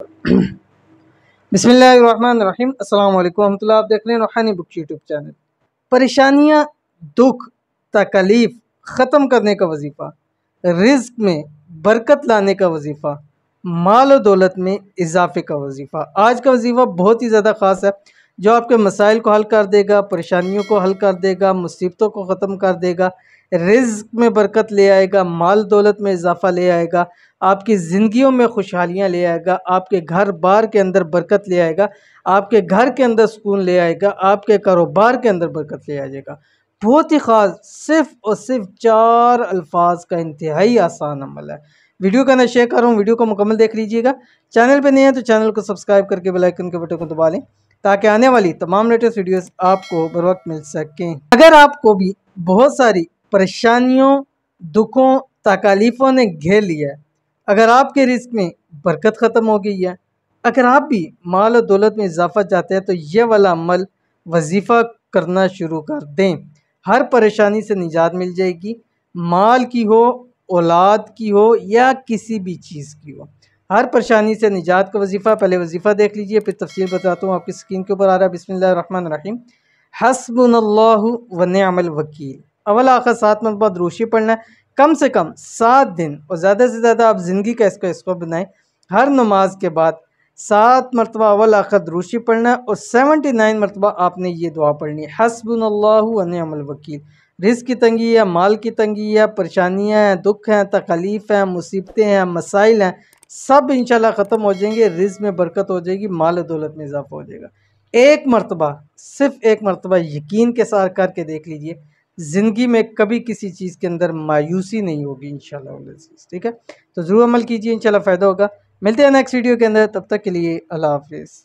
बिस्मिल्लाहिर्रहमानिर्रहीम। अस्सलाम वालेकुम रहमतुल्लाह। आप देख रहे हैं रूहानी बुक्स यूट्यूब चैनल। परेशानियाँ, दुख, तकलीफ़ ख़त्म करने का वजीफ़ा, रिज़्क में बरकत लाने का वजीफ़ा, माल और दौलत में इजाफ़े का वजीफ़ा। आज का वजीफ़ा बहुत ही ज़्यादा ख़ास है, जो आपके मसाइल को हल कर देगा, परेशानियों को हल कर देगा, मुसीबतों को ख़त्म कर देगा, रिज़्क में बरकत ले आएगा, माल दौलत में इजाफ़ा ले आएगा, आपकी ज़िंदगियों में खुशहालियाँ ले आएगा, आपके घर बार के अंदर बरकत ले आएगा, आपके घर के अंदर सुकून ले आएगा, आपके कारोबार के अंदर बरकत ले आ जाएगा। बहुत ही ख़ास, सिर्फ़ और सिर्फ 4 अल्फाज का इंतहाई आसान अमल है। वीडियो का मैं शेयर कर रहा हूँ, वीडियो को मुकम्मल देख लीजिएगा। चैनल पे नए हैं तो चैनल को सब्सक्राइब करके बेल आइकन के बटन को दबा लें, ताकि आने वाली तमाम लेटेस्ट वीडियोस आपको बर वक्त मिल सकें। अगर आपको भी बहुत सारी परेशानियों, दुखों, तकालीफ़ों ने घेर लिया है, अगर आपके रिस्क में बरकत ख़त्म हो गई है, अगर आप भी माल और दौलत में इजाफ़ा चाहते हैं, तो ये वाला अमल वजीफ़ा करना शुरू कर दें। हर परेशानी से निजात मिल जाएगी, माल की हो, औलाद की हो या किसी भी चीज़ की हो। हर परेशानी से निजात का वजीफ़ा, पहले वजीफ़ा देख लीजिए, फिर तफसील बताता हूँ। आपकी स्क्रीन के ऊपर आ रहा है। बिस्मिल्लाहिर्रहमानिर्रहीम। हस्बुनल्लाहु व निअमल वकील। अवल आखिर 7 मरतबा दुरूशी पढ़ना है, कम से कम 7 दिन, और ज़्यादा से ज़्यादा आप ज़िंदगी का इसको बनाएं। हर नमाज के बाद 7 मरतबा अवल आखिर दुरूशी पढ़ना है, और 79 मरतबा आपने ये दुआ पढ़नी है, हस्बुनल्लाहु व निअमल वकील। रिज़्क की तंगी है, माल की तंगी है, परेशानियाँ हैं, दुख हैं, तकलीफ़ हैं, मुसीबतें हैं, मसाइल हैं, सब इंशाल्लाह ख़त्म हो जाएंगे। रिज़्क में बरकत हो जाएगी, माल और दौलत में इजाफ़ा हो जाएगा। एक मरतबा, सिर्फ़ एक मरतबा यकीन के साथ करके देख लीजिए, ज़िंदगी में कभी किसी चीज़ के अंदर मायूसी नहीं होगी इंशाल्लाह वल अज़ीज़। ठीक है, तो ज़रूर अमल कीजिए, इंशाल्लाह फ़ायदा होगा। मिलते हैं नेक्स्ट वीडियो के अंदर, तब तक के लिए अल्लाह हाफ़िज़।